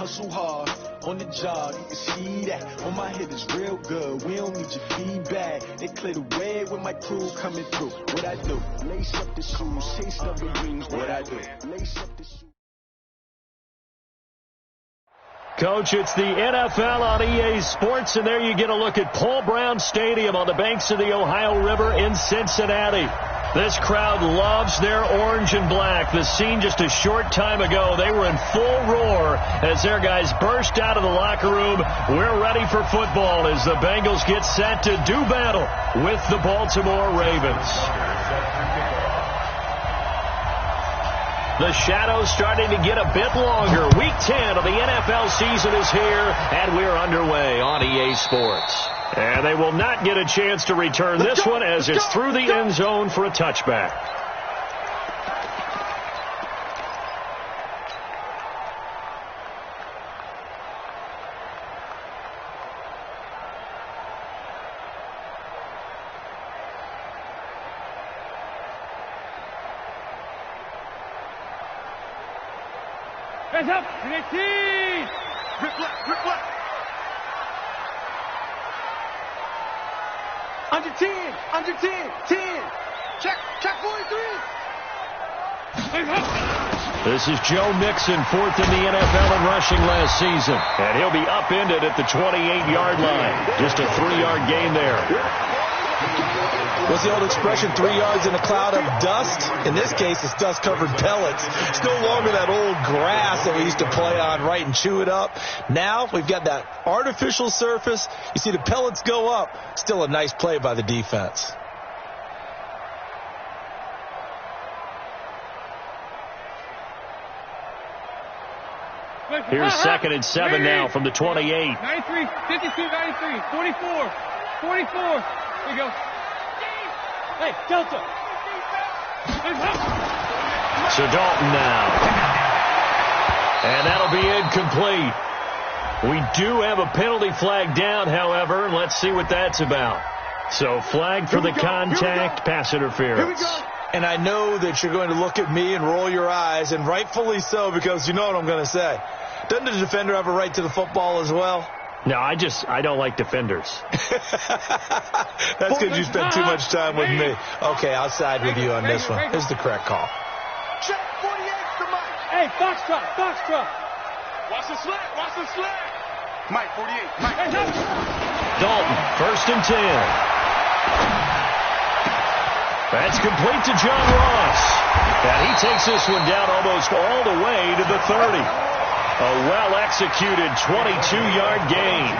hustle hard on the job, you can see that. On my head is real good, we don't need your feedback. They clear the way with my crew coming through. What I do? Lace up the shoes, chase up the rings. What I do? Lace up the shoes. Coach, it's the NFL on EA Sports, and there you get a look at Paul Brown Stadium on the banks of the Ohio River in Cincinnati. This crowd loves their orange and black. The scene just a short time ago, they were in full roar as their guys burst out of the locker room. We're ready for football as the Bengals get set to do battle with the Baltimore Ravens. The shadow's starting to get a bit longer. Week 10 of the NFL season is here, and we're underway on EA Sports. And they will not get a chance to return this one as it's through the end zone for a touchback. Hands up, 18! Rip left. Under 10, 10. Check 43. This is Joe Mixon, fourth in the NFL in rushing last season. And he'll be upended at the 28-yard line. Just a 3-yard gain there. What's the old expression, 3 yards in a cloud of dust? In this case, it's dust-covered pellets. It's no longer that old grass that we used to play on, right, and chew it up. Now we've got that artificial surface. You see the pellets go up. Still a nice play by the defense. Here's 2nd and 7 now from the 28. 93, 52, 93, 44. 44. Here you go. Hey, Delta. So Dalton now. And that'll be incomplete. We do have a penalty flag down, however. Let's see what that's about. So flag for the contact, pass interference. And I know that you're going to look at me and roll your eyes, and rightfully so, because you know what I'm going to say. Doesn't the defender have a right to the football as well? No, I don't like defenders. That's because you spent too much time with me. Okay, I'll side with you on this one. Here's the correct call. Check 48 to Mike. Hey, Foxtrot. Watch the slack. Mike, 48. Mike. Dalton, 1st and 10. That's complete to John Ross. And he takes this one down almost all the way to the 30. A well-executed 22-yard gain.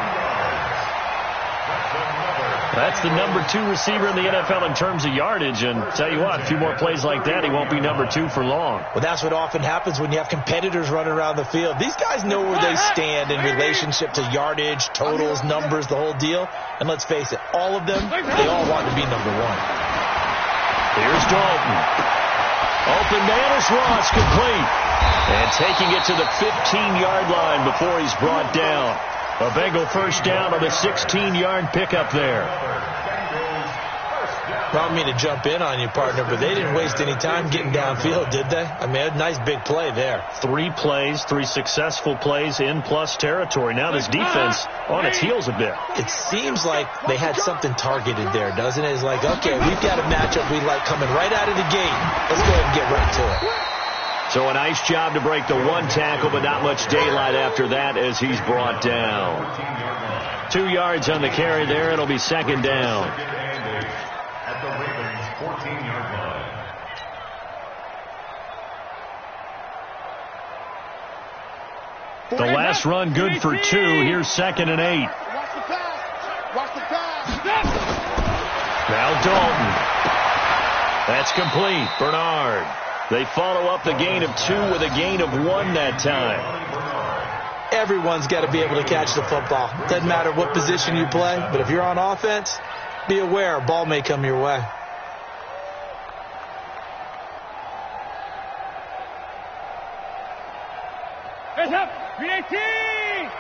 That's the number 2 receiver in the NFL in terms of yardage. And tell you what, a few more plays like that, he won't be number 2 for long. Well, that's what often happens when you have competitors running around the field. These guys know where they stand in relationship to yardage, totals, numbers, the whole deal. And let's face it, all of them, they all want to be number 1. Here's Dalton. Open man is Ross, complete. And taking it to the 15-yard line before he's brought down. A Bengal first down on a 16-yard pickup there. I don't mean to jump in on you, partner, but they didn't waste any time getting downfield, did they? I mean, a nice big play there. 3 plays, 3 successful plays in plus territory. Now this defense on its heels a bit. It seems like they had something targeted there, doesn't it? It's like, okay, we've got a matchup we like coming right out of the gate. Let's go ahead and get right to it. So a nice job to break the 1 tackle, but not much daylight after that as he's brought down. 2 yards on the carry there. It'll be 2nd down. At the Ravens' 14-yard line. The last run good for 2. Here's 2nd and 8. Watch the pass. Now Dalton. That's complete. Bernard. They follow up the gain of 2 with a gain of 1 that time. Everyone's got to be able to catch the football. Doesn't matter what position you play, but if you're on offense, be aware a ball may come your way. Hands up, 318!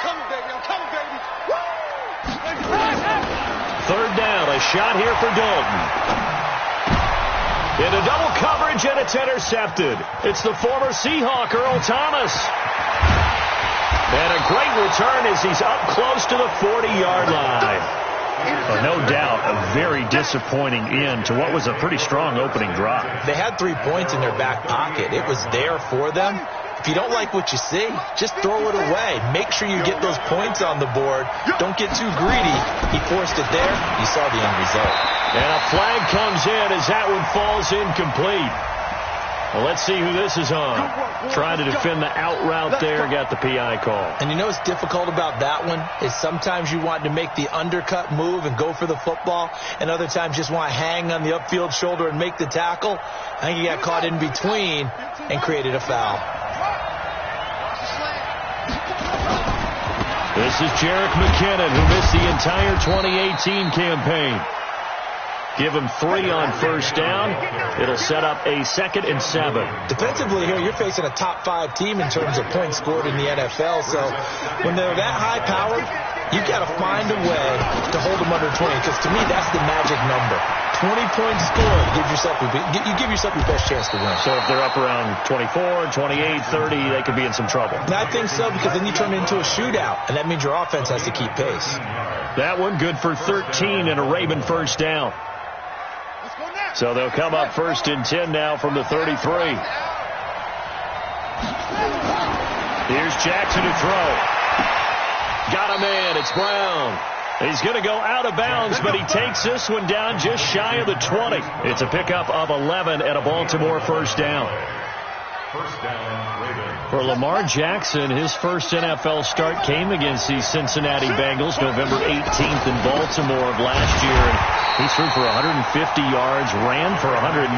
Coming, baby. I'm coming, baby. Woo! 3rd down. A shot here for Dalton. Into double coverage, and it's intercepted. It's the former Seahawk, Earl Thomas. And a great return as he's up close to the 40-yard line. Well, no doubt a very disappointing end to what was a pretty strong opening drive. They had 3 points in their back pocket. It was there for them. If you don't like what you see, just throw it away. Make sure you get those points on the board. Don't get too greedy. He forced it there. You saw the end result. And a flag comes in as that one falls incomplete. Well, let's see who this is on. Trying to defend the out route there, got the PI call. And you know what's difficult about that one is sometimes you want to make the undercut move and go for the football, and other times just want to hang on the upfield shoulder and make the tackle. I think he got caught in between and created a foul. This is Jerick McKinnon, who missed the entire 2018 campaign. Give him 3 on first down. It'll set up a 2nd and 7. Defensively here, you're facing a top 5 team in terms of points scored in the NFL. So when they're that high-powered, you got to find a way to hold them under 20. Because to me, that's the magic number. 20 points scored, you give yourself your best chance to win. So if they're up around 24, 28, 30, they could be in some trouble. And I think so, because then you turn it into a shootout, and that means your offense has to keep pace. That one good for 13 and a Raven first down. So they'll come up 1st and 10 now from the 33. Here's Jackson to throw. Got a man. It's Brown. He's going to go out of bounds, but he takes this one down just shy of the 20. It's a pickup of 11 and a Baltimore first down. First down, Ravens. For Lamar Jackson, his first NFL start came against the Cincinnati Bengals November 18th in Baltimore of last year. And he threw for 150 yards, ran for 119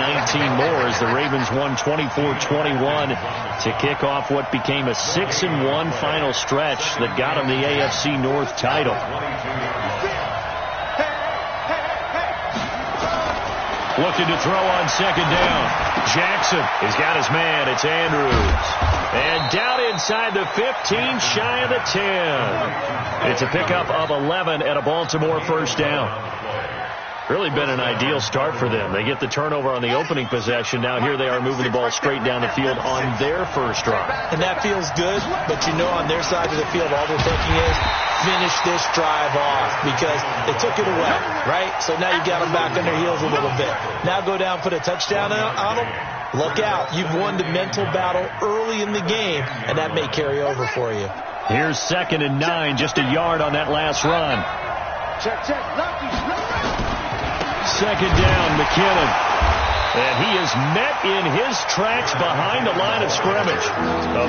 more as the Ravens won 24-21 to kick off what became a 6-1 final stretch that got him the AFC North title. Looking to throw on 2nd down. Jackson has got his man. It's Andrews. And down inside the 15, shy of the 10. It's a pickup of 11 and a Baltimore first down. Really been an ideal start for them. They get the turnover on the opening possession. Now here they are moving the ball straight down the field on their first drive. And that feels good, but you know on their side of the field all they're thinking is finish this drive off because they took it away, right? So now you got them back on their heels a little bit. Now go down, put a touchdown on them. Look out. You've won the mental battle early in the game, and that may carry over for you. Here's 2nd and 9, just a yard on that last run. Check. 2nd down, McKinnon. And he is met in his tracks behind the line of scrimmage.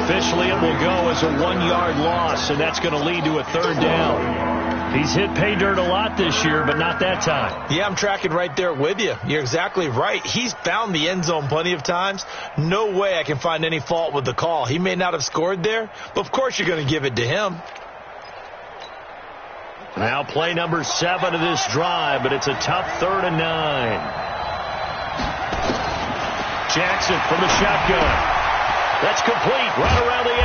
Officially, it will go as a 1-yard loss, and that's going to lead to a 3rd down. He's hit pay dirt a lot this year, but not that time. Yeah, I'm tracking right there with you. You're exactly right. He's found the end zone plenty of times. No way I can find any fault with the call. He may not have scored there, but of course you're going to give it to him. Now play number 7 of this drive, but it's a tough 3rd and 9. Jackson from the shotgun. That's complete right around the 8.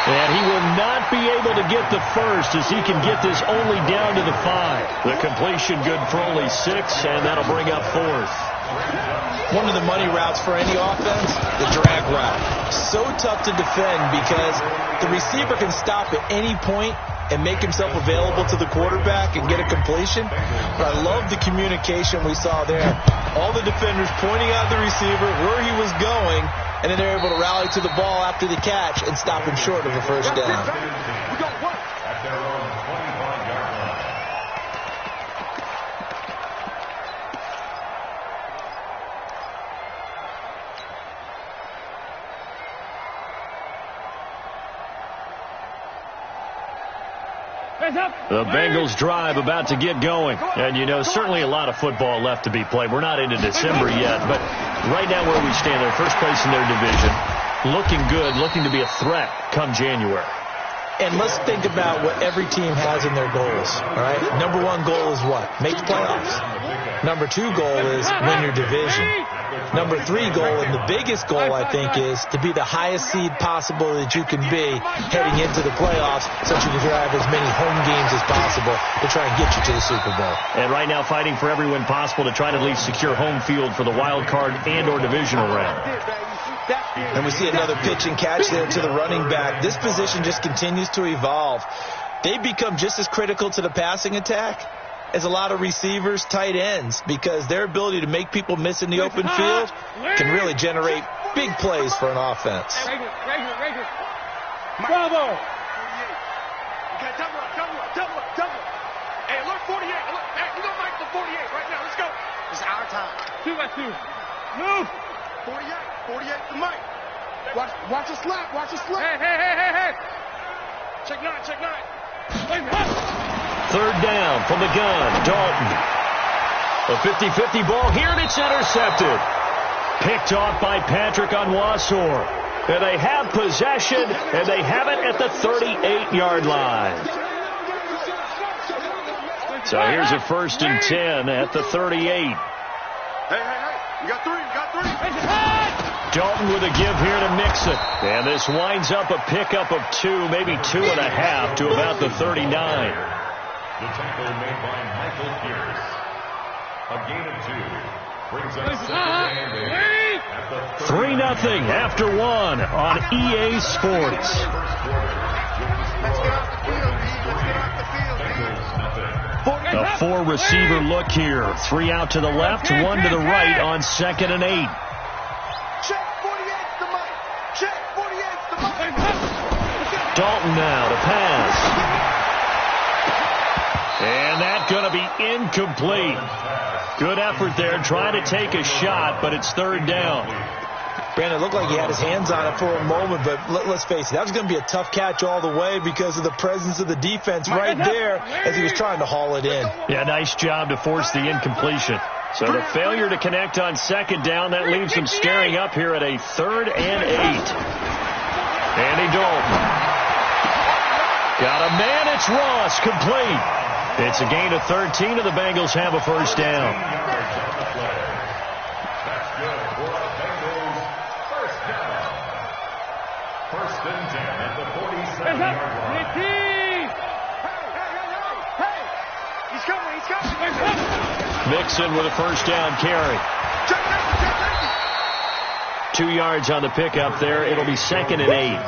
And he will not be able to get the first as he can get this only down to the 5. The completion good for only 6, and that'll bring up 4th. One of the money routes for any offense, the drag route. So tough to defend because the receiver can stop at any point and make himself available to the quarterback and get a completion. But I love the communication we saw there. All the defenders pointing out the receiver, where he was going, and then they're able to rally to the ball after the catch and stop him short of a first down. At their own 25-yard line. The Bengals drive about to get going. And, you know, certainly a lot of football left to be played. We're not into December yet, but right now where we stand, they're first place in their division. Looking good, looking to be a threat come January. And let's think about what every team has in their goals, all right? Number 1 goal is what? Make the playoffs. Number 2 goal is win your division. Number 3 goal, and the biggest goal, I think, is to be the highest seed possible that you can be heading into the playoffs so that you can drive as many home games as possible to try and get you to the Super Bowl. And right now fighting for every win possible to try to at least secure home field for the wild card and or divisional round. And we see another pitch and catch there to the running back. This position just continues to evolve. They become just as critical to the passing attack as a lot of receivers, tight ends, because their ability to make people miss in the open field can really generate big plays for an offense. Regular. Bravo. Okay, double up. Hey, look, 48. Look, hey, we're going to make the 48 right now. Let's go. It's our time. 2x2. Move. 48 to Mike. Watch us slap. Hey. Check nine. Third down from the gun, Dalton. A 50-50 ball here, and it's intercepted. Picked off by Patrick Onwuasor. And they have possession, and they have it at the 38-yard line. So here's a 1st and 10 at the 38. Hey. You got three. Dalton with a give here to Mixon. And this winds up a pickup of 2, maybe 2.5 to about the 39. The tackle made by Michael Pierce. A gain of 2 brings us at the 3-0 after 1 on EA Sports. A 4-receiver look here. 3 out to the left, 1 to the right on 2nd and 8. Check 48's the Mike. Check 48's the Mike. Dalton now to pass. And that's going to be incomplete. Good effort there, trying to take a shot, but it's 3rd down. Brandon, it looked like he had his hands on it for a moment, but let's face it, that was going to be a tough catch all the way because of the presence of the defense right there as he was trying to haul it in. Yeah, nice job to force the incompletion. So the failure to connect on 2nd down, that leaves him staring up here at a 3rd and 8. Andy Dalton. Got a man, it's Ross, complete. It's a gain of 13, and the Bengals have a 1st down. That's good for a Bengals 1st down. 1st and 10 at the 47-yard line. Hey. He's coming. Mixon with a 1st down carry. 2 yards on the pickup there. It'll be 2nd and 8.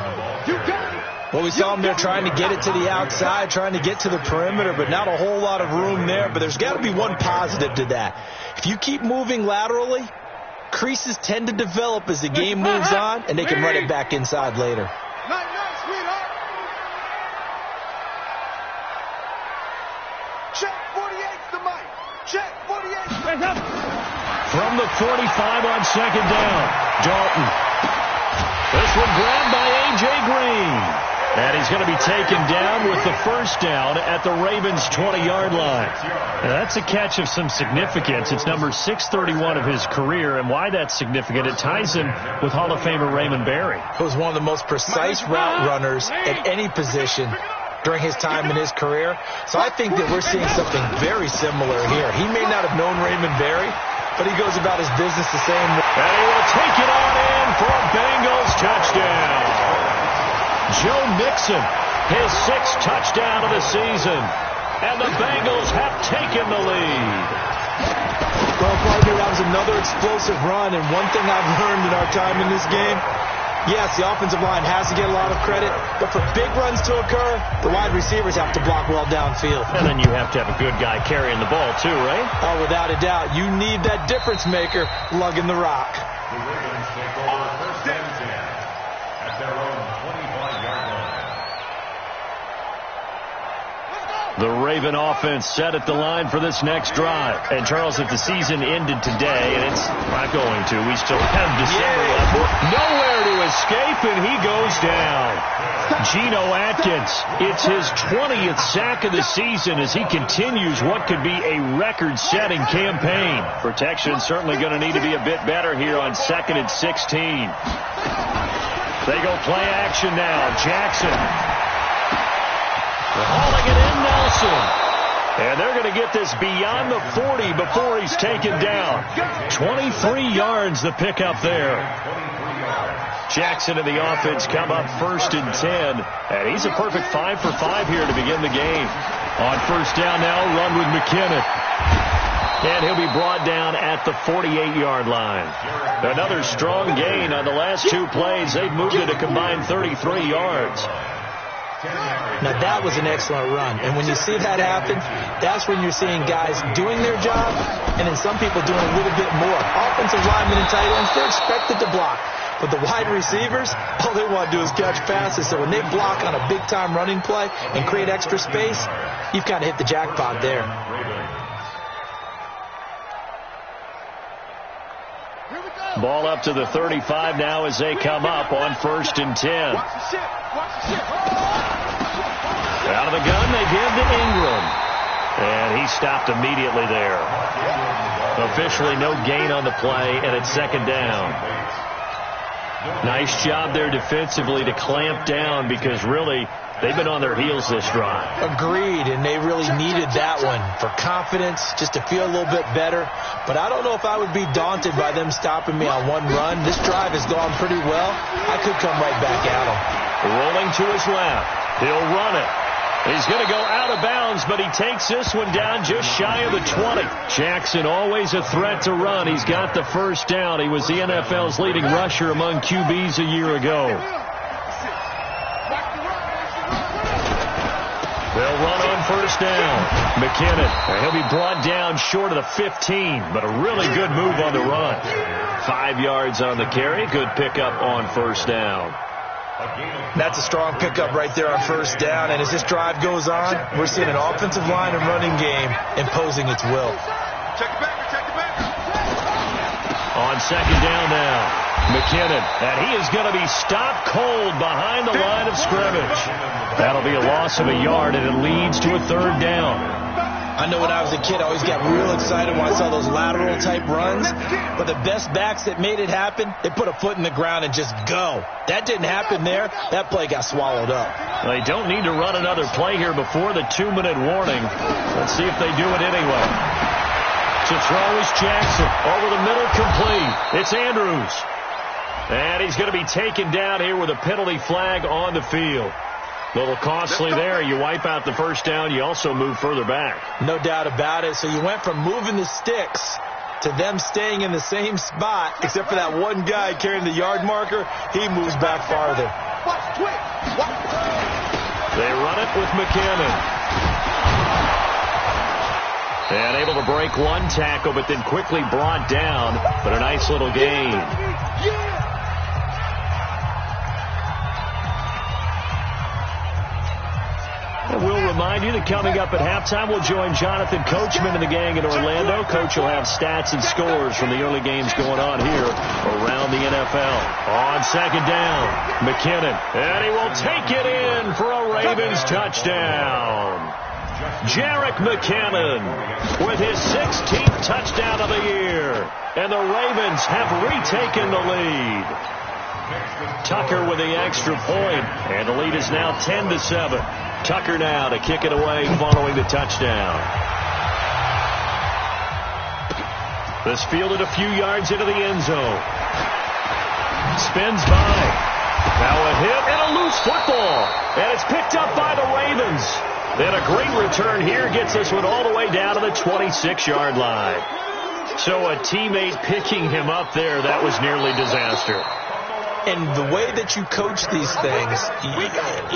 Well, we saw him there trying to get it to the outside, trying to get to the perimeter, but not a whole lot of room there. But there's got to be one positive to that. If you keep moving laterally, creases tend to develop as the game moves on, and they can run it back inside later. Nice, sweetheart. Check 48's the Mike. Check 48's. From the 45 on 2nd down, Dalton. This one grabbed by A.J. Green. And he's going to be taken down with the 1st down at the Ravens' 20-yard line. Now, that's a catch of some significance. It's number 631 of his career, and why that's significant, it ties him with Hall of Famer Raymond Berry. He was one of the most precise route runners at any position during his time in his career. So I think that we're seeing something very similar here. He may not have known Raymond Berry, but he goes about his business the same way. And he will take it on in for a Bengals touchdown. Joe Mixon, his 6th touchdown of the season. And the Bengals have taken the lead. Well, partner, that was another explosive run. And one thing I've learned in our time in this game, yes, the offensive line has to get a lot of credit. But for big runs to occur, the wide receivers have to block well downfield. And then you have to have a good guy carrying the ball, too, right? Oh, without a doubt. You need that difference maker lugging the rock. The Ravens take over 1st and 10 at their own 25-yard line. The Raven offense set at the line for this next drive. And, Charles, if the season ended today, and it's not going to, we still have December left. Nowhere to escape, and he goes down. Geno Atkins, it's his 20th sack of the season as he continues what could be a record-setting campaign. Protection certainly going to need to be a bit better here on 2nd and 16. They go play action now. Jackson. Hauling it in, Nelson. And they're going to get this beyond the 40 before he's taken down. 23 yards the pickup there. Jackson and the offense come up 1st and 10. And he's a perfect 5 for 5 here to begin the game. On 1st down now, run with McKinnon. And he'll be brought down at the 48-yard line. Another strong gain on the last two plays. They've moved it a combined 33 yards. Now, that was an excellent run. And when you see that happen, that's when you're seeing guys doing their job and then some people doing a little bit more. Offensive linemen and tight ends, they're expected to block. But the wide receivers, all they want to do is catch passes. So when they block on a big-time running play and create extra space, you've kind of hit the jackpot there. Ball up to the 35 now as they come up on 1st and 10. Out of the gun, they give to Ingram. And he stopped immediately there. Officially no gain on the play, and it's 2nd down. Nice job there defensively to clamp down because really they've been on their heels this drive. Agreed, and they really needed that one for confidence, just to feel a little bit better. But I don't know if I would be daunted by them stopping me on one run. This drive has gone pretty well. I could come right back at them. Rolling to his left. He'll run it. He's going to go out of bounds, but he takes this one down just shy of the 20. Jackson always a threat to run. He's got the 1st down. He was the NFL's leading rusher among QBs a year ago. They'll run on 1st down. McKinnon, he'll be brought down short of the 15, but a really good move on the run. 5 yards on the carry. Good pickup on 1st down. That's a strong pickup right there on 1st down. And as this drive goes on, we're seeing an offensive line and running game imposing its will. Check it back. On 2nd down now, McKinnon. And he is going to be stopped cold behind the line of scrimmage. That'll be a loss of a yard, and it leads to a 3rd down. I know when I was a kid, I always got real excited when I saw those lateral-type runs. But the best backs that made it happen, they put a foot in the ground and just go. That didn't happen there. That play got swallowed up. They don't need to run another play here before the 2-minute warning. Let's see if they do it anyway. To throw is Jackson. Over the middle, complete. It's Andrews. And he's going to be taken down here with a penalty flag on the field. A little costly there. You wipe out the 1st down. You also move further back. No doubt about it. So you went from moving the sticks to them staying in the same spot, except for that one guy carrying the yard marker. He moves back farther. They run it with McKinnon. And able to break one tackle, but then quickly brought down. But a nice little gain. And we'll remind you that coming up at halftime, we'll join Jonathan Coachman and the gang in Orlando. Coach will have stats and scores from the early games going on here around the NFL. On 2nd down, McKinnon. And he will take it in for a Ravens touchdown. Jerick McKinnon with his 16th touchdown of the year. And the Ravens have retaken the lead. Tucker with the extra point, and the lead is now 10-7. Tucker now to kick it away following the touchdown. This fielded a few yards into the end zone. Spins by. Now a hit and a loose football. And it's picked up by the Ravens. And a great return here gets this one all the way down to the 26-yard line. So a teammate picking him up there, that was nearly disaster. And the way that you coach these things,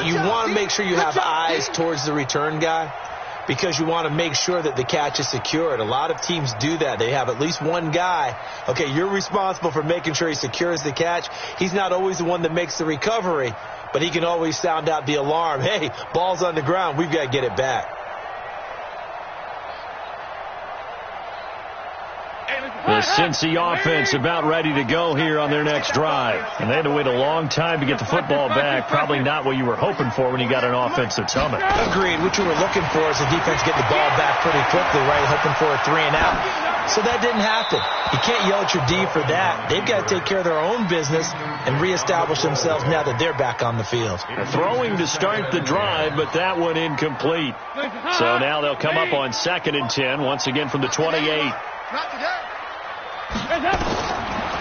you want to make sure you have eyes towards the return guy because you want to make sure that the catch is secured. A lot of teams do that. They have at least one guy. Okay, you're responsible for making sure he secures the catch. He's not always the one that makes the recovery, but he can always sound out the alarm. Hey, ball's on the ground. We've got to get it back. The Cincy offense about ready to go here on their next drive. And they had to wait a long time to get the football back. Probably not what you were hoping for when you got an offense that's humming. Agreed. What you were looking for is the defense getting the ball back pretty quickly, right? Hoping for a 3-and-out. So that didn't happen. You can't yell at your D for that. They've got to take care of their own business and reestablish themselves now that they're back on the field. Throwing to start the drive, but that one incomplete. So now they'll come up on 2nd and 10, once again from the 28.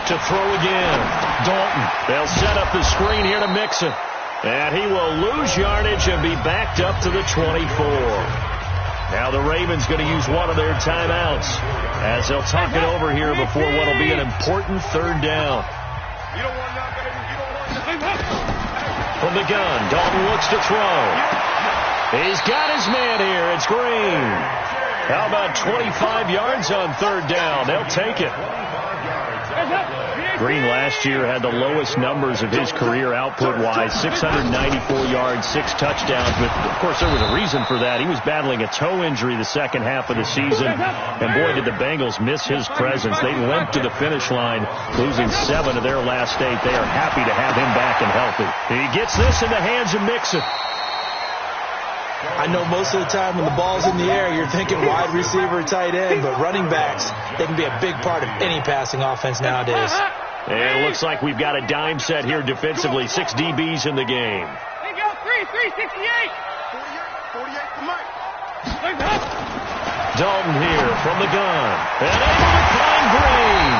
To throw again. Dalton. They'll set up the screen here to Mixon. And he will lose yardage and be backed up to the 24. Now the Ravens going to use one of their timeouts as they'll talk it over here before what will be an important third down. You don't want that, baby. You don't want that. From the gun, Dalton looks to throw. He's got his man here. It's Green. How about 25 yards on third down? They'll take it. Green last year had the lowest numbers of his career output-wise, 694 yards, 6 touchdowns. But, of course, there was a reason for that. He was battling a toe injury the second half of the season. And, boy, did the Bengals miss his presence. They limped to the finish line, losing 7 of their last 8. They are happy to have him back and healthy. He gets this in the hands of Mixon. I know most of the time when the ball's in the air, you're thinking wide receiver, tight end, but running backs, they can be a big part of any passing offense nowadays. And it looks like we've got a dime set here defensively. 6 DBs in the game. They go 368. 48 for Mike. Dalton here from the gun. And able to find Green.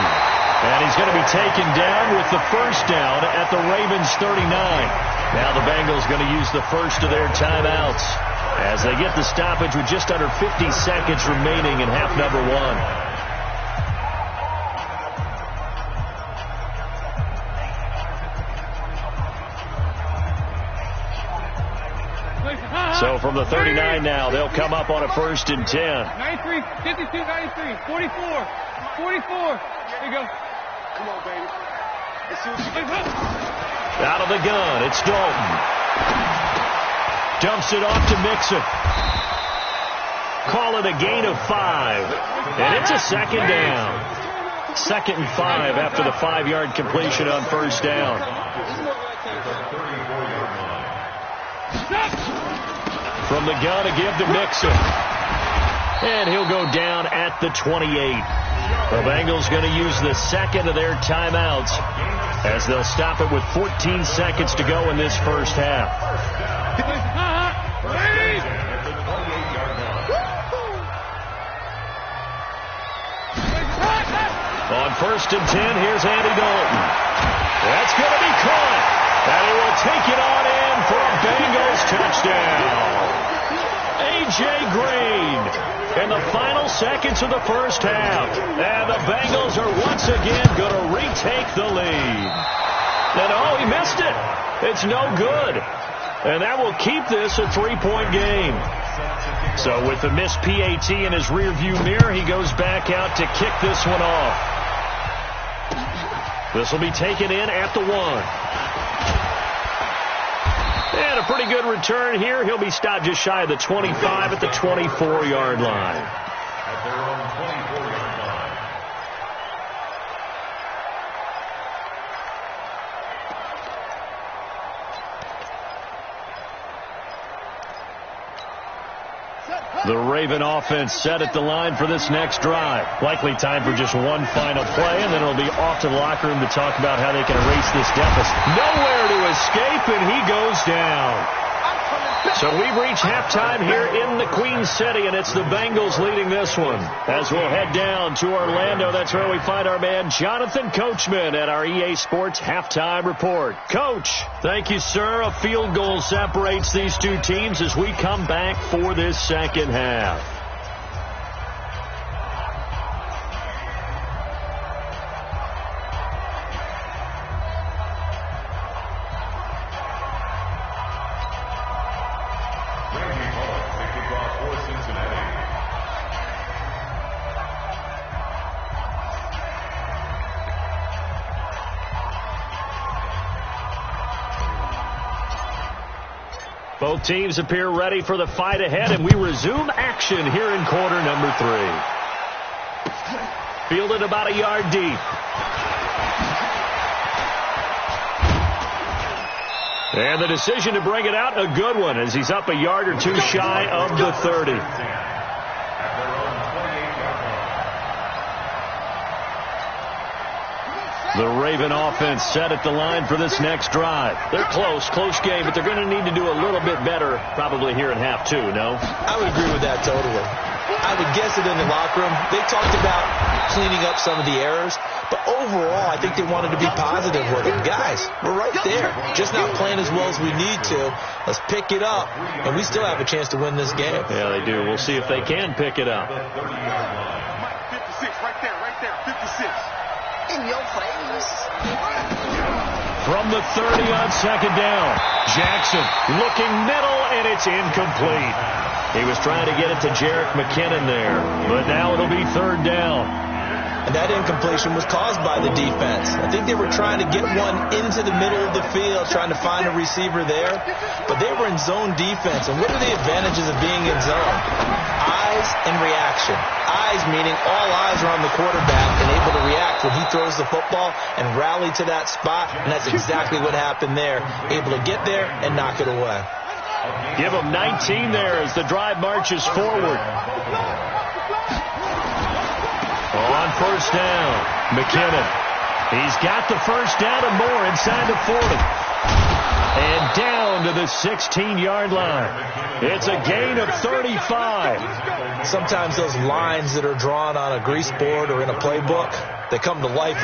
And he's going to be taken down with the first down at the Ravens 39. Now the Bengals going to use the first of their timeouts as they get the stoppage with just under 50 seconds remaining in half number 1. So from the 39 now, they'll come up on a 1st and 10. 93, 52, 93, 44, 44. There you go. Come on, baby. Let's see what you can do. Out of the gun, it's Dalton. Dumps it off to Mixon. Call it a gain of 5. And it's a second down. 2nd and 5 after the 5-yard completion on first down. From the gun, a give to Mixon. And he'll go down at the 28. The Bengals going to use the second of their timeouts as they'll stop it with 14 seconds to go in this first half. On 1st and 10, here's Andy Dalton. That's going to be caught. And he will take it on in for a Bengals touchdown. A.J. Green in the final seconds of the first half. And the Bengals are once again going to retake the lead. And oh, he missed it. It's no good. And that will keep this a 3-point game. So with the missed PAT in his rearview mirror, he goes back out to kick this one off. This will be taken in at the 1. And a pretty good return here. He'll be stopped just shy of the 25 at the 24-yard line. At their own 24-yard line. The Raven offense set at the line for this next drive. Likely time for just one final play, and then it'll be off to the locker room to talk about how they can erase this deficit. Nowhere to escape, and he goes down. So we've reached halftime here in the Queen City, and it's the Bengals leading this one. As we'll head down to Orlando, that's where we find our man Jonathan Coachman at our EA Sports Halftime Report. Coach, thank you, sir. A field goal separates these two teams as we come back for this second half. Both teams appear ready for the fight ahead, and we resume action here in quarter number 3. Fielded about a yard deep. And the decision to bring it out, a good one, as he's up a yard or two shy of the 30. The Raven offense set at the line for this next drive. They're close game, but they're going to need to do a little bit better probably here in half 2, no? I would agree with that totally. I would guess it in the locker room. They talked about cleaning up some of the errors, But overall, I think they wanted to be positive with it. Guys, we're right there. Just not playing as well as we need to. Let's pick it up, and we still have a chance to win this game. Yeah, they do. We'll see if they can pick it up. 56, right there, 56. In your face. From the 30 on second down. Jackson looking middle, and it's incomplete. He was trying to get it to Jerick McKinnon there, but now it'll be third down. And that incompletion was caused by the defense. I think they were trying to get one into the middle of the field, trying to find a receiver there. But they were in zone defense. And what are the advantages of being in zone? Eyes and reaction. Eyes meaning all eyes are on the quarterback and able to react when he throws the football and rally to that spot. And that's exactly what happened there. Able to get there and knock it away. Give him 19 there as the drive marches forward. On first down, McKinnon. He's got the first down and more inside the 40. And down to the 16-yard line. It's a gain of 35. Sometimes those lines that are drawn on a grease board or in a playbook, they come to life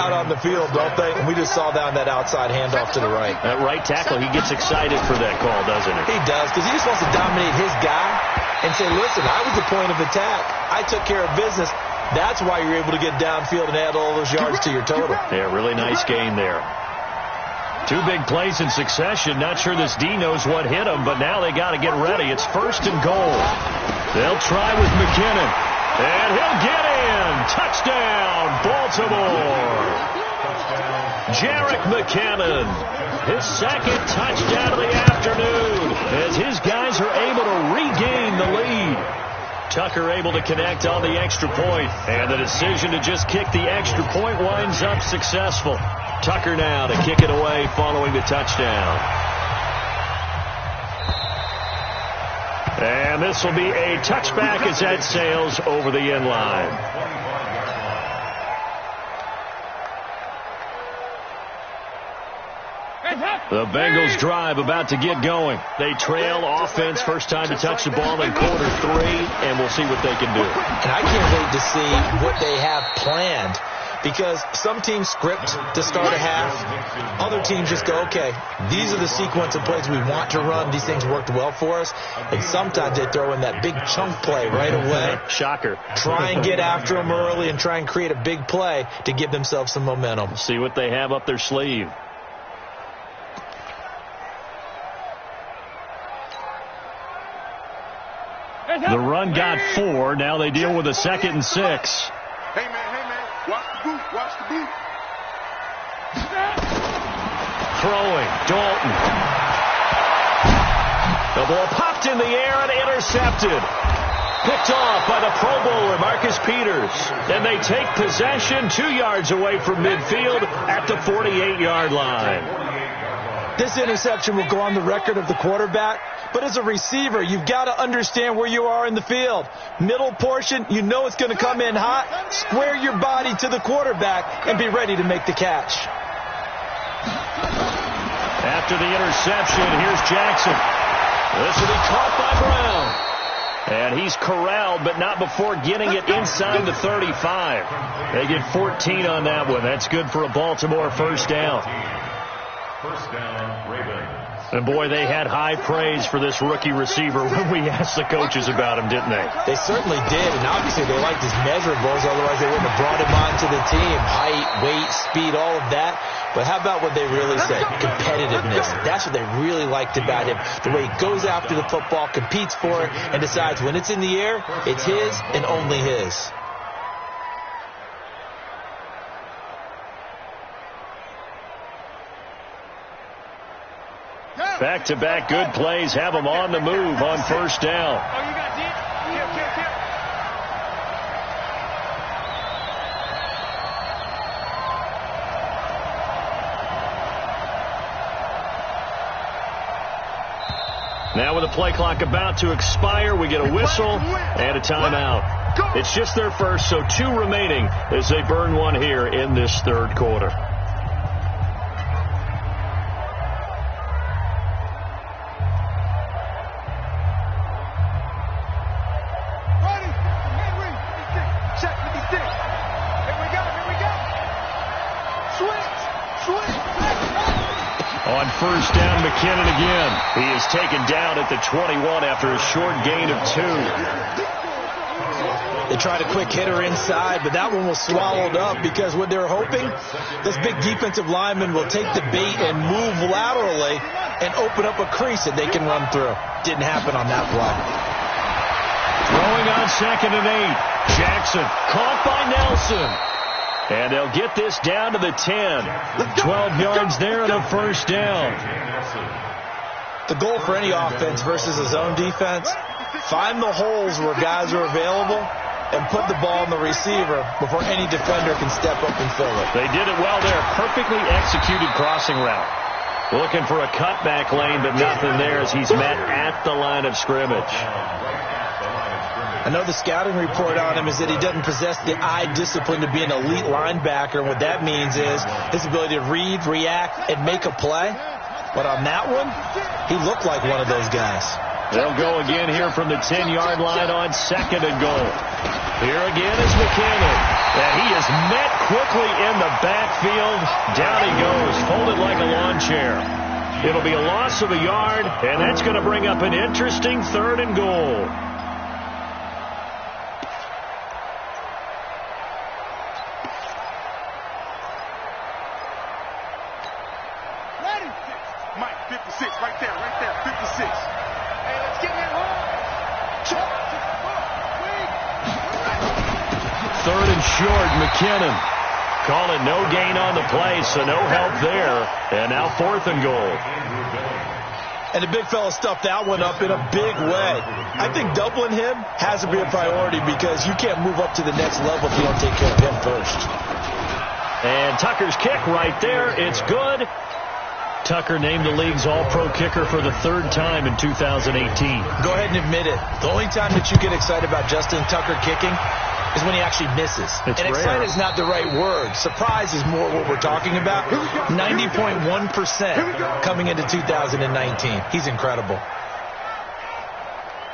out on the field, don't they? And we just saw down that outside handoff to the right. That right tackle, he gets excited for that call, doesn't he? He does, because he just wants to dominate his guy and say, listen, I was the point of attack. I took care of business. That's why you're able to get downfield and add all those yards to your total. Yeah, really nice gain there. Two big plays in succession. Not sure this D knows what hit him, but now they got to get ready. It's first and goal. They'll try with McKinnon. And he'll get in. Touchdown, Baltimore. Jerick McKinnon. His second touchdown of the afternoon as his guys are able to regain the lead. Tucker able to connect on the extra point, and the decision to just kick the extra point winds up successful. Tucker now to kick it away following the touchdown. And this will be a touchback as that sails over the end line. The Bengals drive about to get going. They trail offense, first time to touch the ball in quarter 3, and we'll see what they can do. And I can't wait to see what they have planned, because some teams script to start a half. Other teams just go, okay, these are the sequence of plays we want to run. These things worked well for us. And sometimes they throw in that big chunk play right away. Shocker. Try and get after them early and try and create a big play to give themselves some momentum. See what they have up their sleeve. The run got 4. Now they deal with a 2nd and 6. Hey, man. Watch the boot. Watch the boot. Throwing. Dalton. The ball popped in the air and intercepted. Picked off by the Pro Bowler, Marcus Peters. And they take possession 2 yards away from midfield at the 48-yard line. This interception will go on the record of the quarterback. But as a receiver, you've got to understand where you are in the field. Middle portion, you know it's going to come in hot. Square your body to the quarterback and be ready to make the catch. After the interception, here's Jackson. This will be caught by Brown. And he's corralled, but not before getting it inside the 35. They get 14 on that one. That's good for a Baltimore first down. First down, Ravens. And, boy, they had high praise for this rookie receiver when we asked the coaches about him, didn't they? They certainly did, and obviously they liked his measurables. Otherwise, they wouldn't have brought him onto the team. Height, weight, speed, all of that. But how about what they really said? Competitiveness. That's what they really liked about him. The way he goes after the football, competes for it, and decides when it's in the air, it's his and only his. Back-to-back good plays have them on the move on first down. Oh, you got it. Now with the play clock about to expire, we get a whistle and a timeout. It's just their first, so 2 remaining as they burn one here in this third quarter. Check 56. Here we go. On first down, McKinnon again. He is taken down at the 21 after a short gain of 2. They tried a quick hitter inside, but that one was swallowed up because what they're hoping, this big defensive lineman will take the bait and move laterally and open up a crease that they can run through. Didn't happen on that play. Throwing on 2nd and 8. Jackson caught by Nelson. And they'll get this down to the 10. 12 yards there and a first down. The goal for any offense versus a zone defense, find the holes where guys are available and put the ball on the receiver before any defender can step up and fill it. They did it well there. Perfectly executed crossing route. Looking for a cutback lane, but nothing there as he's met at the line of scrimmage. I know the scouting report on him is that he doesn't possess the eye discipline to be an elite linebacker. And what that means is his ability to read, react, and make a play. But on that one, he looked like one of those guys. They'll go again here from the 10-yard line on 2nd and goal. Here again is McKinnon. And he is met quickly in the backfield. Down he goes, folded like a lawn chair. It'll be a loss of a yard, and that's going to bring up an interesting 3rd and goal. Mike, 56, right there, 56. Hey, let's get him home. 3rd and short, McKinnon. Call it no gain on the play, so no help there. And now 4th and goal. And the big fella stuffed that one up in a big way. I think doubling him has to be a priority because you can't move up to the next level if you don't take care of him first. And Tucker's kick right there. It's good. Tucker named the league's all-pro kicker for the 3rd time in 2018. Go ahead and admit it. The only time that you get excited about Justin Tucker kicking is when he actually misses. It's and rare. excited is not the right word. Surprise is more what we're talking about. 90.1% coming into 2019. He's incredible.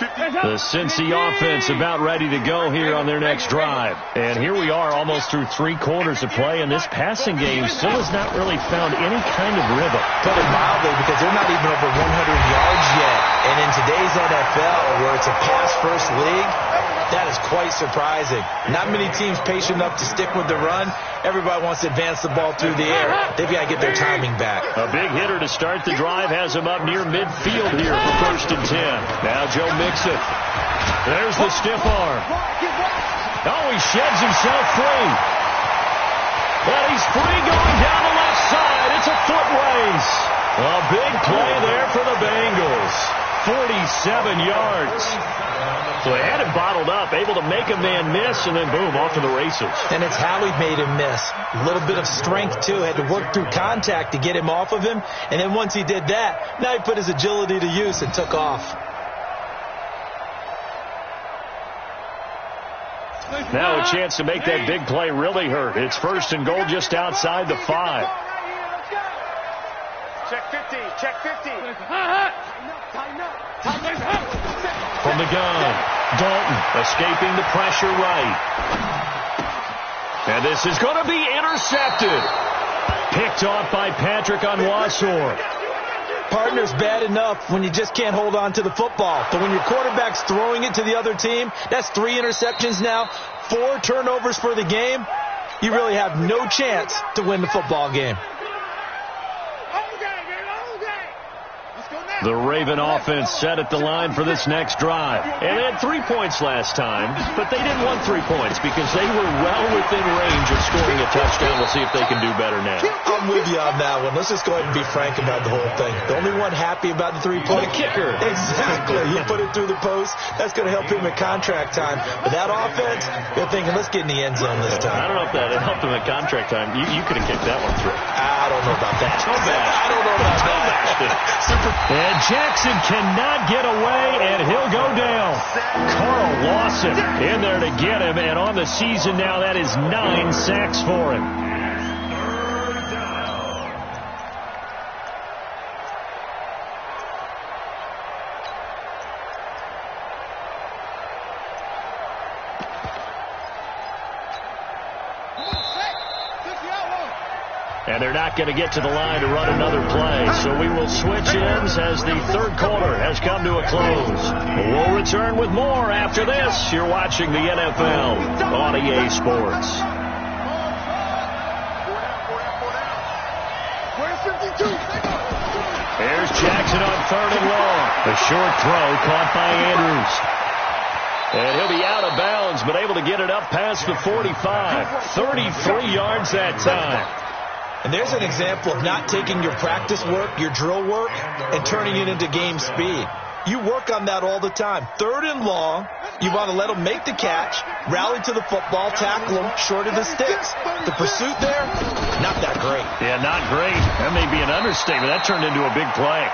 The Cincy offense about ready to go here on their next drive. And here we are almost through 3 quarters of play, and this passing game still has not really found any kind of rhythm. Put it mildly, because they're not even over 100 yards yet. And in today's NFL, where it's a pass-first league, that is quite surprising. Not many teams patient enough to stick with the run. Everybody wants to advance the ball through the air. They've got to get their timing back. A big hitter to start the drive has him up near midfield here for 1st and 10. Now Joe Mixon. There's the stiff arm. Oh, he sheds himself free. But he's free going down the left side. It's a foot race. A big play there for the Bengals. 47 yards. So they had him bottled up, able to make a man miss, and then boom, off to the races. And it's how he made him miss. A little bit of strength, too. Had to work through contact to get him off of him. And then once he did that, now he put his agility to use and took off. Now a chance to make that big play really hurt. It's 1st and goal just outside the 5. Check 50, check 50. From the gun, Dalton escaping the pressure right. And this is going to be intercepted. Picked off by Patrick Onwuasor. Partner's bad enough when you just can't hold on to the football. But when your quarterback's throwing it to the other team, that's 3 interceptions now, 4 turnovers for the game. You really have no chance to win the football game. The Raven offense set at the line for this next drive. And they had 3 points last time, but they didn't want 3 points because they were well within range of scoring a touchdown. We'll see if they can do better now. I'm with you on that one. Let's just go ahead and be frank about the whole thing. The only one happy about the 3-point kicker. Exactly. He put it through the post. That's going to help him at contract time. But that offense, they're thinking, let's get in the end zone this time. I don't know if that helped him at contract time. You could have kicked that one through. I don't know about that. I don't know about that. And Jackson cannot get away, and he'll go down. Carl Lawson in there to get him, and on the season now, that is 9 sacks for him. And And they're not going to get to the line to run another play. So we will switch ends as the third quarter has come to a close. We'll return with more after this. You're watching the NFL on EA Sports. Here's Jackson on 3rd and long. The short throw caught by Andrews. And he'll be out of bounds, but able to get it up past the 45. 33 yards that time. And there's an example of not taking your practice work, your drill work, and turning it into game speed. You work on that all the time. 3rd and long, you want to let them make the catch, rally to the football, tackle them short of the sticks. The pursuit there, not that great. Yeah, not great. That may be an understatement. That turned into a big play.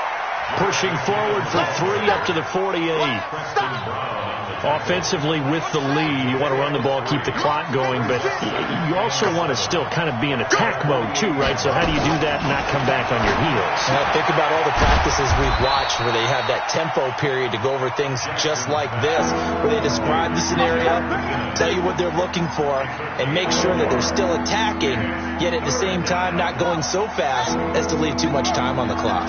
Pushing forward for 3 up to the 48. Offensively with the lead, you want to run the ball, keep the clock going, but you also want to still kind of be in attack mode too, right? So how do you do that and not come back on your heels? Now think about all the practices we've watched where they have that tempo period to go over things just like this, where they describe the scenario, tell you what they're looking for, and make sure that they're still attacking, yet at the same time not going so fast as to leave too much time on the clock.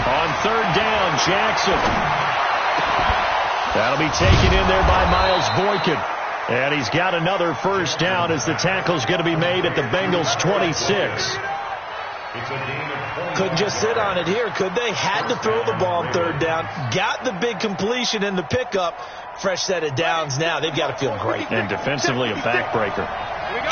On 3rd down, Jackson. That'll be taken in there by Miles Boykin. And he's got another first down as the tackle's going to be made at the Bengals' 26. Couldn't just sit on it here, could they? Had to throw the ball on 3rd down. Got the big completion in the pickup. Fresh set of downs now. They've got to feel great. And defensively a backbreaker.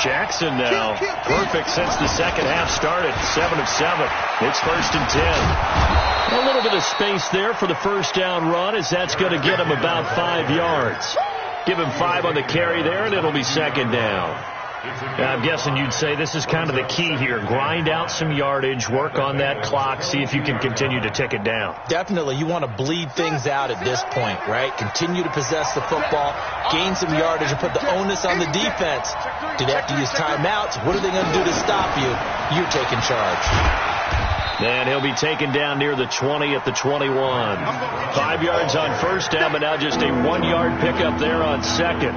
Jackson now perfect since the second half started. 7 of 7. It's 1st and 10. A little bit of space there for the first down run as that's going to get him about 5 yards. Give him 5 on the carry there, and it'll be 2nd down. I'm guessing you'd say this is kind of the key here. Grind out some yardage, work on that clock, see if you can continue to tick it down. Definitely. You want to bleed things out at this point, right? Continue to possess the football, gain some yardage, and put the onus on the defense. Do they have to use timeouts? What are they going to do to stop you? You're taking charge. And he'll be taken down near the 20 at the 21. 5 yards on first down, but now just a 1-yard pickup there on second.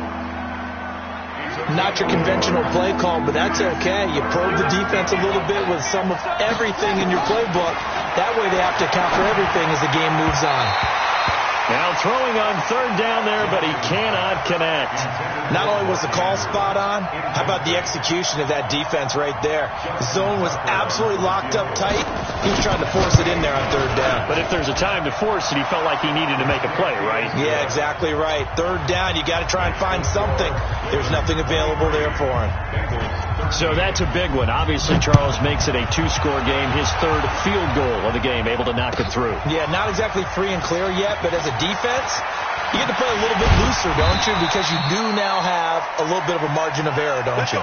Not your conventional play call, but that's okay. You probe the defense a little bit with some of everything in your playbook. That way they have to account for everything as the game moves on. Now throwing on 3rd down there, but he cannot connect. Not only was the call spot on, how about the execution of that defense right there? The zone was absolutely locked up tight. He was trying to force it in there on 3rd down. But if there's a time to force it, he felt like he needed to make a play, right? Yeah, exactly right. 3rd down, you got to try and find something. There's nothing available there for him. So that's a big one. Obviously, Charles makes it a 2-score game. His 3rd field goal of the game, able to knock it through. Yeah, not exactly free and clear yet, but as a defense, you get to play a little bit looser, don't you? Because you do now have a little bit of a margin of error, don't you?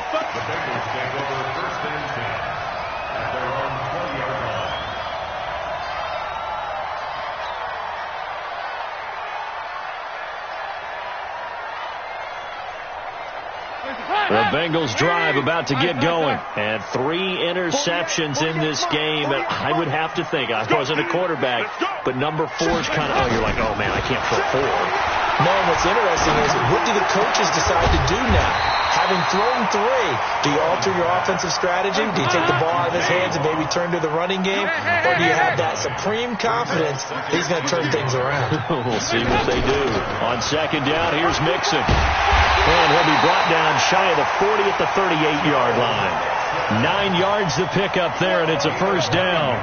The Bengals drive about to get going. And 3 interceptions in this game. And I would have to think, I wasn't a quarterback, but number 4 is kind of, you're like, oh, man, I can't throw 4. No, and what's interesting is, what do the coaches decide to do now? Having thrown 3, do you alter your offensive strategy? Do you take the ball out of his hands and maybe turn to the running game? Or do you have that supreme confidence that he's going to turn things around? We'll see what they do. On 2nd down, here's Mixon. And he'll be brought down shy of the 40 at the 38-yard line. 9 yards to pick up there, and it's a first down.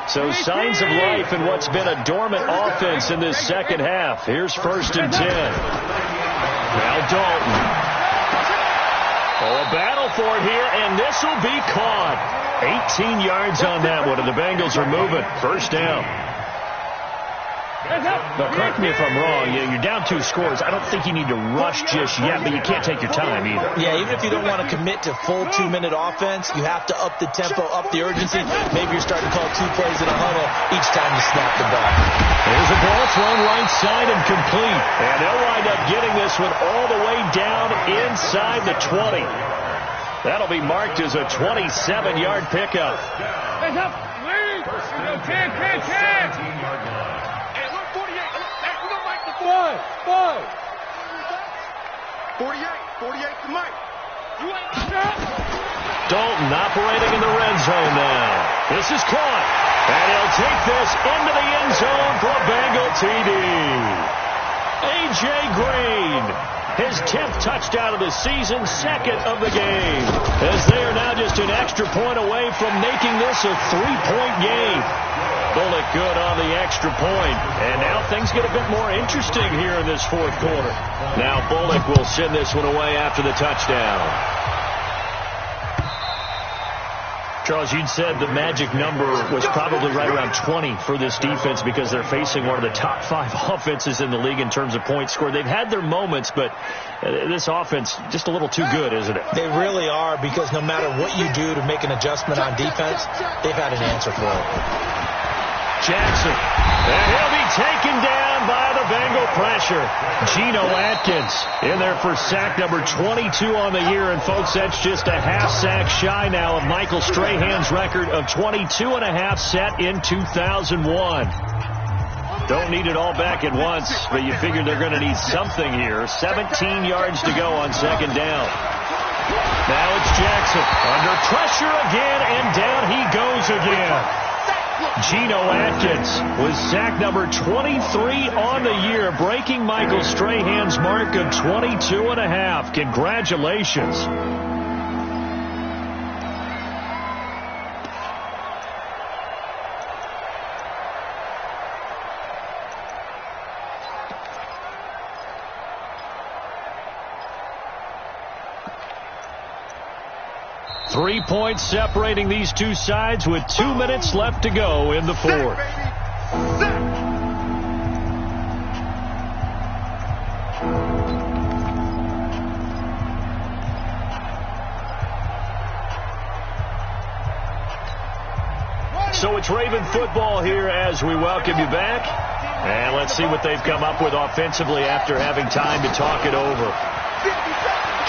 So signs of life in what's been a dormant offense in this second half. Here's 1st and 10. Now Dalton. Oh, a battle for it here, and this will be caught. 18 yards on that one, and the Bengals are moving. First down. Now, correct me if I'm wrong. You're down 2 scores. I don't think you need to rush just yet, but you can't take your time either. Yeah, even if you don't want to commit to full 2-minute offense, you have to up the tempo, up the urgency. Maybe you're starting to call 2 plays in a huddle each time you snap the ball. There's a ball thrown right side and complete. And they'll wind up getting this one all the way down inside the 20. That'll be marked as a 27-yard pickup. Hands up. Lead. 10. 5. 48 to Mike. Dalton operating in the red zone now. This is caught. And he'll take this into the end zone for a Bengal TD. A.J. Green, his 10th touchdown of the season, second of the game, as they are now just an extra point away from making this a 3-point game. Bullock good on the extra point, and now things get a bit more interesting here in this fourth quarter. Now Bullock will send this one away after the touchdown. Charles, you'd said the magic number was probably right around 20 for this defense because they're facing one of the top 5 offenses in the league in terms of points scored. They've had their moments, but this offense just a little too good, isn't it? They really are, because no matter what you do to make an adjustment on defense, they've had an answer for it. Jackson, and he'll be taken down by the Bengal pressure. Geno Atkins in there for sack number 22 on the year, and folks, that's just a half sack shy now of Michael Strahan's record of 22.5 set in 2001. Don't need it all back at once, but you figure they're going to need something here. 17 yards to go on second down. Now it's Jackson under pressure again, and down he goes again. Geno Atkins was sack number 23 on the year, breaking Michael Strahan's mark of 22.5. Congratulations. Three points separating these two sides with 2 minutes left to go in the fourth. So it's Raven football here as we welcome you back. And let's see what they've come up with offensively after having time to talk it over.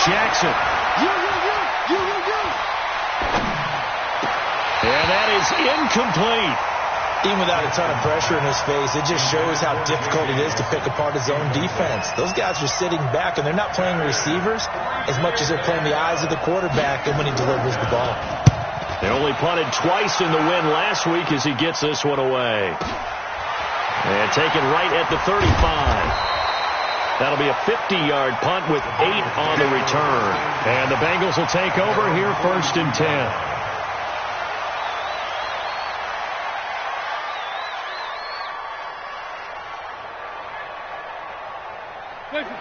Jackson. And that is incomplete. Even without a ton of pressure in his face, it just shows how difficult it is to pick apart his own defense. Those guys are sitting back, and they're not playing receivers as much as they're playing the eyes of the quarterback and when he delivers the ball. They only punted twice in the win last week as he gets this one away. And taken right at the 35. That'll be a 50-yard punt with 8 on the return. And the Bengals will take over here, 1st and 10.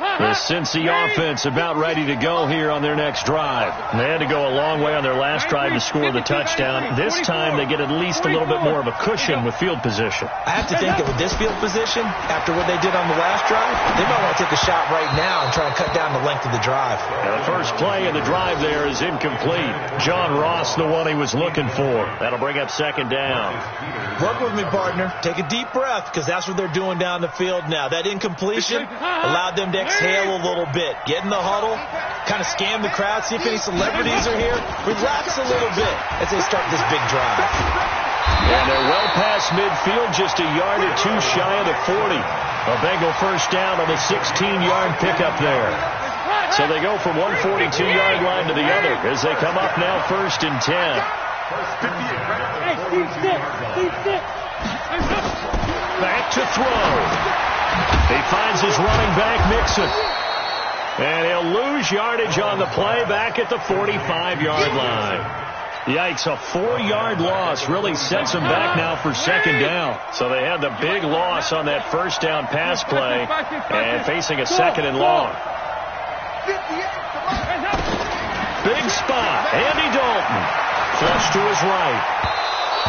The Cincy offense about ready to go here on their next drive. They had to go a long way on their last drive to score the touchdown. This time they get at least a little bit more of a cushion with field position. I have to think that with this field position, after what they did on the last drive, they might want to take a shot right now and try and cut down the length of the drive. Now the first play of the drive there is incomplete. John Ross, the one he was looking for. That'll bring up second down. Work with me, partner. Take a deep breath, because that's what they're doing down the field now. That incompletion allowed them to exhale a little bit. Get in the huddle, kind of scan the crowd, see if any celebrities are here. Relax a little bit as they start this big drive. And they're well past midfield, just a yard or two shy of the 40. A Bengal first down on the 16-yard pickup there. So they go from one 42-yard line to the other as they come up now 1st and 10. Back to throw. He finds his running back, Mixon. And he'll lose yardage on the play back at the 45-yard line. Yikes, a 4-yard loss really sets them back now for second down. So they had the big loss on that first down pass play and facing a second and long. Big spot, Andy Dalton. Flush to his right.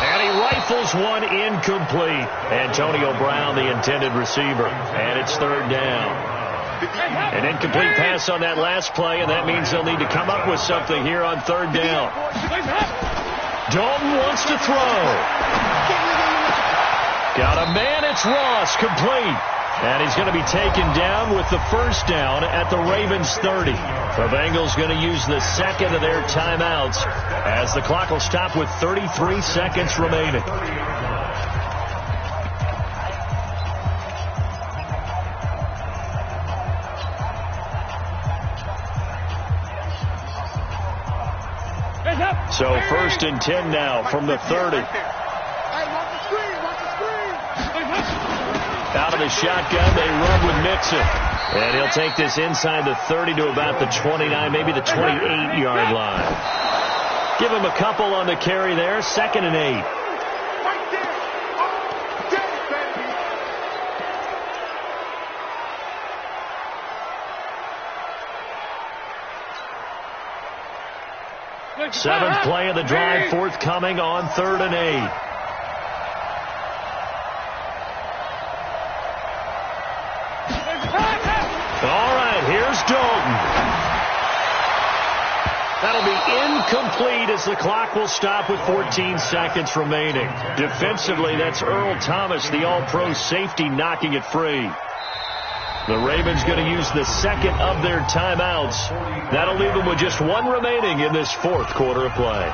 And he rifles one incomplete. Antonio Brown, the intended receiver. And it's third down. An incomplete pass on that last play, and that means they'll need to come up with something here on third down. Dalton wants to throw. Got a man, it's Ross, complete. And he's going to be taken down with the first down at the Ravens 30. The Bengals going to use the second of their timeouts as the clock will stop with 33 seconds remaining. So 1st and 10 now from the 30. Out of the shotgun, they run with Mixon. And he'll take this inside the 30 to about the 29, maybe the 28-yard line. Give him a couple on the carry there. 2nd and 8. Seventh play of the drive forthcoming on 3rd and 8. All right, here's Dalton. That'll be incomplete as the clock will stop with 14 seconds remaining. Defensively, that's Earl Thomas, the all-pro safety, knocking it free. The Ravens going to use the 2nd of their timeouts. That'll leave them with just 1 remaining in this 4th quarter of play.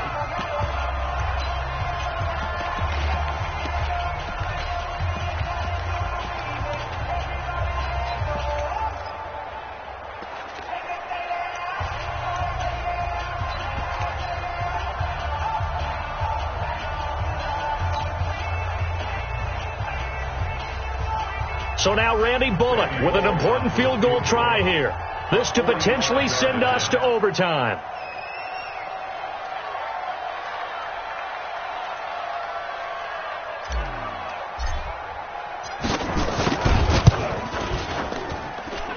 So now Randy Bullock with an important field goal try here. This to potentially send us to overtime.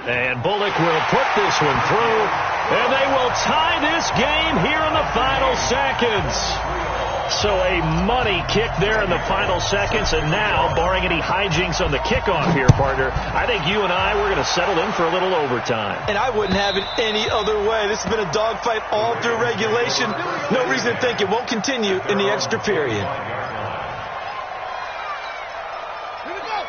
And Bullock will put this one through. And they will tie this game here in the final seconds. So a money kick there in the final seconds, and now, barring any hijinks on the kickoff here, partner, I think you and I, we're going to settle in for a little overtime. And I wouldn't have it any other way. This has been a dogfight all through regulation. No reason to think it won't continue in the extra period.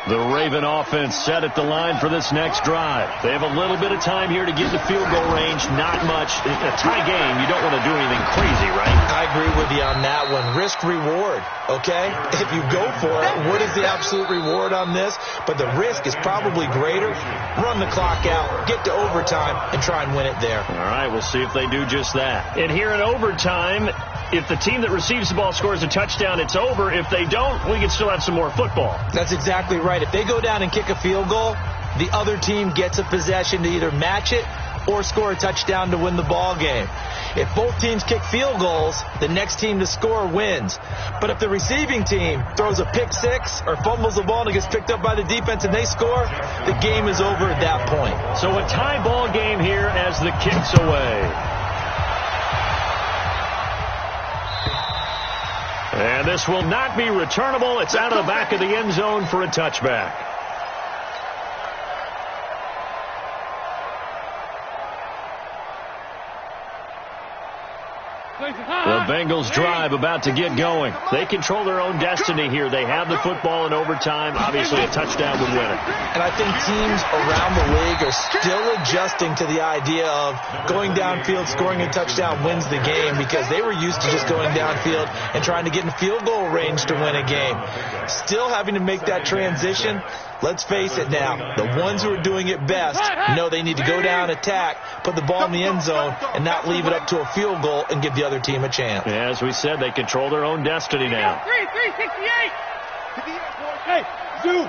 The Raven offense set at the line for this next drive. They have a little bit of time here to get to field goal range. Not much. In a tie game, you don't want to do anything crazy, right? I agree with you on that one. Risk-reward, okay? If you go for it, what is the absolute reward on this? But the risk is probably greater. Run the clock out, get to overtime, and try and win it there. All right, we'll see if they do just that. And here in overtime, if the team that receives the ball scores a touchdown, it's over. If they don't, we can still have some more football. That's exactly right. If they go down and kick a field goal, the other team gets a possession to either match it or score a touchdown to win the ball game. If both teams kick field goals, the next team to score wins. But if the receiving team throws a pick six or fumbles the ball and it gets picked up by the defense and they score, the game is over at that point. So a tie ball game here as the kick's away. And this will not be returnable. It's out of the back of the end zone for a touchback. The Bengals drive about to get going. They control their own destiny here. They have the football in overtime. Obviously, a touchdown would win it. And I think teams around the league are still adjusting to the idea of going downfield, scoring a touchdown wins the game, because they were used to just going downfield and trying to get in field goal range to win a game. Still having to make that transition. Let's face it now, the ones who are doing it best know they need to go down, attack, put the ball in the end zone, and not leave it up to a field goal and give the other team a chance. Yeah, as we said, they control their own destiny now. 368. Hey, Zoo.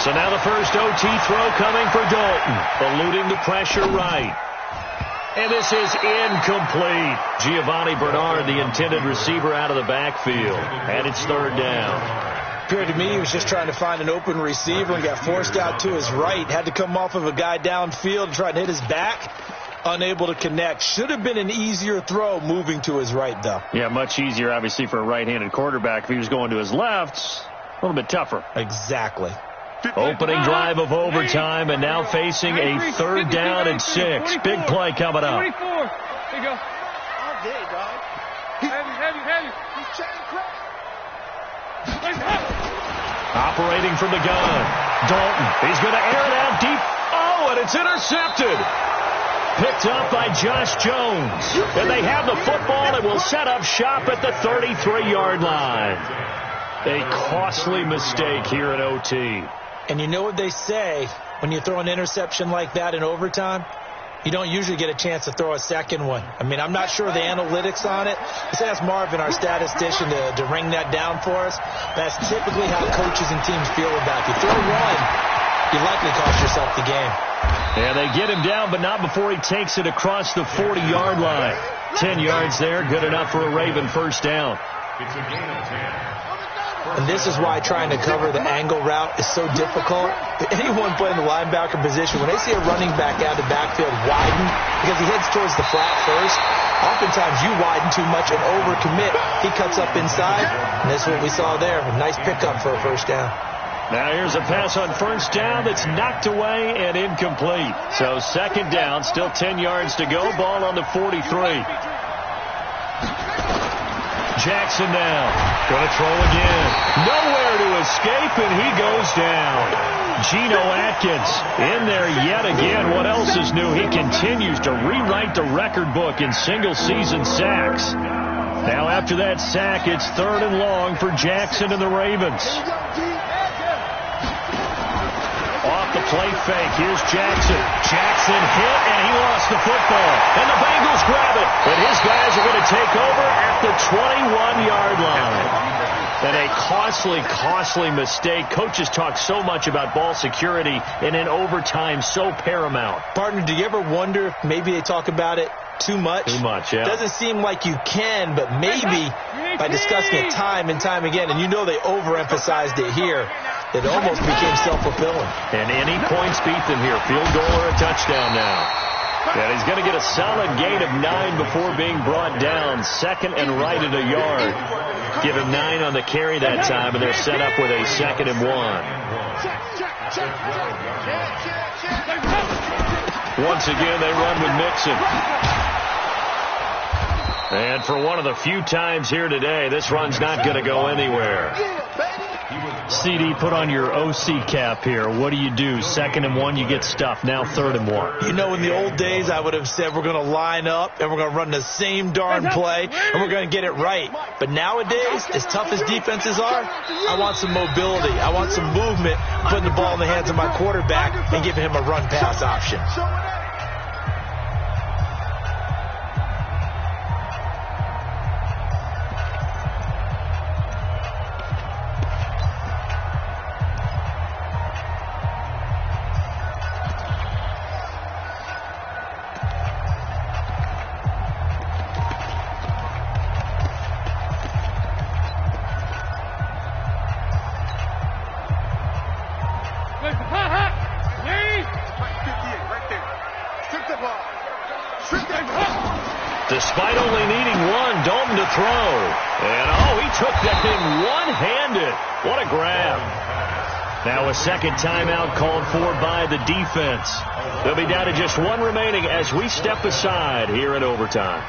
So now the first OT throw coming for Dalton, eluding the pressure right. And this is incomplete. Giovanni Bernard, the intended receiver, out of the backfield. And it's third down. Appeared to me he was just trying to find an open receiver and got forced out to his right. Had to come off of a guy downfield and try to hit his back. Unable to connect. Should have been an easier throw moving to his right, though. Yeah, much easier, obviously, for a right-handed quarterback. If he was going to his left, a little bit tougher. Exactly. Opening drive of overtime, and now facing a third down and 6. Big play coming up. 24. There you go. All day, dog. Heavy. He's trying to crack. Operating from the gun. Dalton. He's going to air it out deep. Oh, and it's intercepted. Picked up by Josh Jones. And they have the football and will set up shop at the 33-yard line. A costly mistake here in OT. And you know what they say when you throw an interception like that in overtime? You don't usually get a chance to throw a second one. I mean, I'm not sure of the analytics on it. Let's ask Marvin, our statistician, to ring that down for us. That's typically how coaches and teams feel about you. Throw one, you likely cost yourself the game. And they get him down, but not before he takes it across the 40-yard line. 10 yards there, good enough for a Raven first down. It's a gain of 10. And this is why trying to cover the angle route is so difficult. Anyone playing the linebacker position, when they see a running back out of the backfield widen, because he heads towards the flat first, oftentimes you widen too much and overcommit. He cuts up inside, and this is what we saw there. A nice pickup for a first down. Now here's a pass on first down that's knocked away and incomplete. So second down, still 10 yards to go. Ball on the 43. Jackson now. Going to throw again. Nowhere to escape, and he goes down. Geno Atkins in there yet again. What else is new? He continues to rewrite the record book in single-season sacks. Now after that sack, it's 3rd and long for Jackson and the Ravens. Off the play fake. Here's Jackson. Jackson hit, and he lost the football. And the Bengals grab it. But his guys are going to take over at the 21-yard line. And a costly mistake. Coaches talk so much about ball security, and in overtime, so paramount. Partner, do you ever wonder if maybe they talk about it too much? Too much, yeah. Doesn't seem like you can, but maybe by discussing it time and time again, and you know they overemphasized it here, it almost became self-fulfilling. And any points beat them here. Field goal or a touchdown now. And he's going to get a solid gain of 9 before being brought down. 2nd and right at a yard. Give him 9 on the carry that time, and they're set up with a 2nd and 1. Once again, they run with Mixon. And for one of the few times here today, this run's not going to go anywhere. CD, put on your OC cap here. What do you do? 2nd and 1, you get stuffed. Now 3rd and 1. You know, in the old days, I would have said we're going to line up and we're going to run the same darn play and we're going to get it right. But nowadays, as tough as defenses are, I want some mobility. I want some movement, putting the ball in the hands of my quarterback and giving him a run-pass option. Despite only needing one, Dalton to throw. And, he took that thing one-handed. What a grab. Now a second timeout called for by the defense. They'll be down to just 1 remaining as we step aside here in overtime.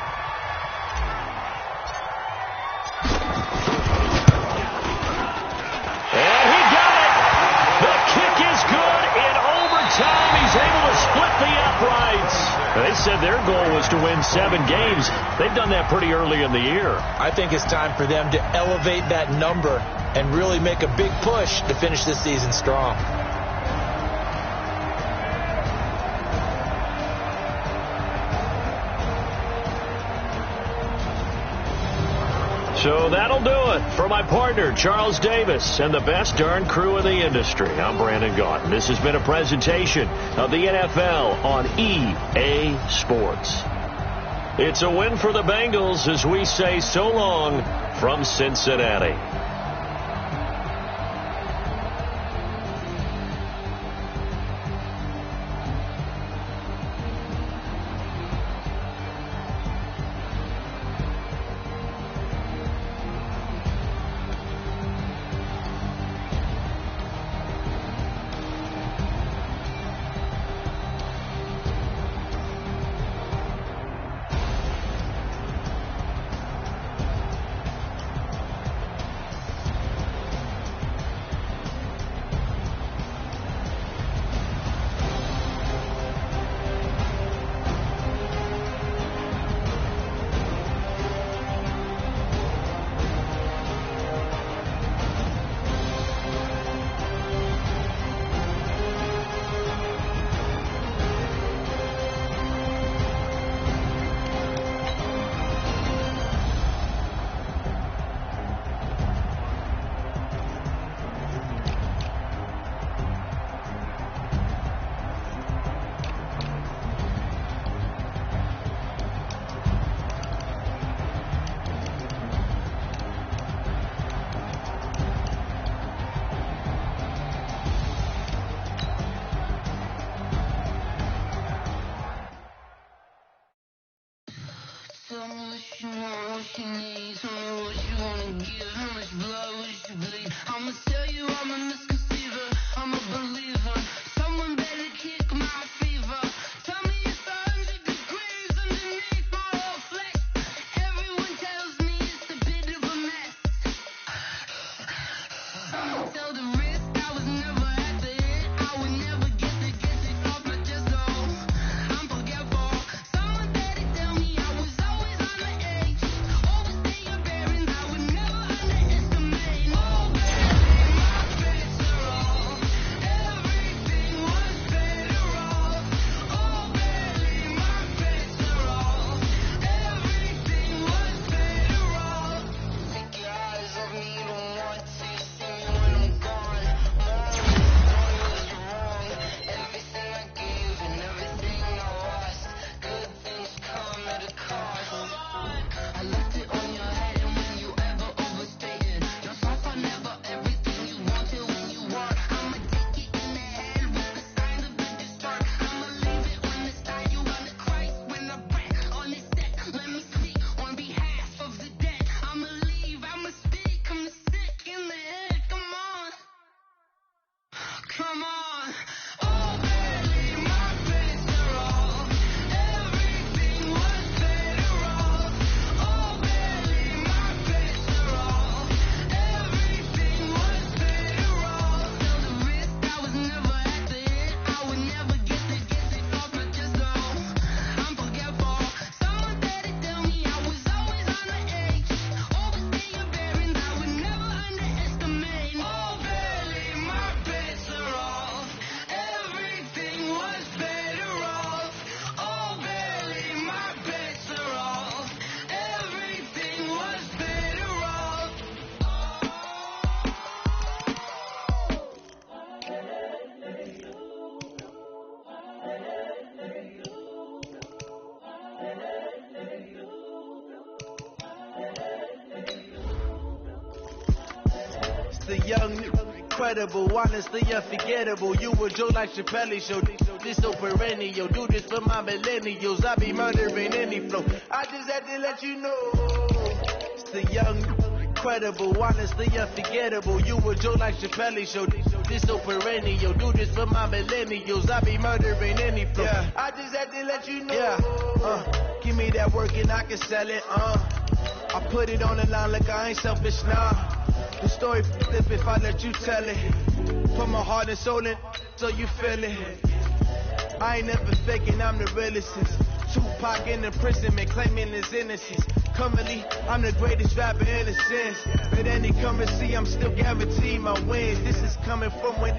And he got it. The kick is good in overtime. He's able to split the uprights. They said their goal was to win 7 games. They've done that pretty early in the year. I think it's time for them to elevate that number and really make a big push to finish this season strong. So that'll do it for my partner, Charles Davis, and the best darn crew in the industry. I'm Brandon Gaughan. This has been a presentation of the NFL on EA Sports. It's a win for the Bengals as we say so long from Cincinnati. Tell me what you want, what you need. Tell me what you wanna give. How much blood would you bleed? I'ma tell you I'm a misconceiver. I'm a believer. Someone better kick my fever. Tell me it's 100 degrees underneath my whole flesh. Everyone tells me it's a bit of a mess. Someone tell the risk I was never at the hit. I would never get it off my chest. Oh, I'm forgetful. Someone better tell me I was always on the edge. Overstay your bearings, I would never underestimate. Oh, baby, my bets are off. Everything was better off. Oh, baby, my bets are off. Everything was better off. Take your eyes off me, you don't want to see me when I'm gone. More was wrong. Everything I gave and everything I lost. Good things come at a cost. I left it on your head, and when you ever overstated yourself, I never everything you wanted when you want. I'ma take it in the head with the signs of the destroyed. I'ma leave it when it's time. You wanna Christ when I breath on this set. Let me speak on behalf of the dead. I'ma leave, I'ma speak. I'm sick in the head. Come on, come on. Oh, baby, my bets are off. Everything was better off. Oh, baby, my bets are off. Everything was better off. Tell the risk I was never at the hit. I would never get it off my chest. Oh, I'm forgetful. Someone better tell me I was always on the edge. Overstay your bearings, I would never underestimate. Oh, baby, my bets are off. Everything was better off. Oh, baby, my bets are off. Everything was better off. It's the young, incredible, honestly unforgettable. You a Joe like Chappelle show. This so perennial. Do this for my millennials. I be murdering any flow. I just had to let you know. It's the young, incredible, honestly unforgettable. You a Joe like Chappelle show. This so perennial. Do this for my millennials. I be murdering any flow. Yeah. I just had to let you know. Yeah. Give me that work and I can sell it. I put it on the line like I ain't selfish, nah. The story flip if I let you tell it. Put my heart and soul in so you feel it. I ain't never faking, I'm the realest. Tupac in imprisonment, claiming his innocence. Currently, I'm the greatest rapper in a sense. But any currency, I'm still guaranteed my wins. This is coming from when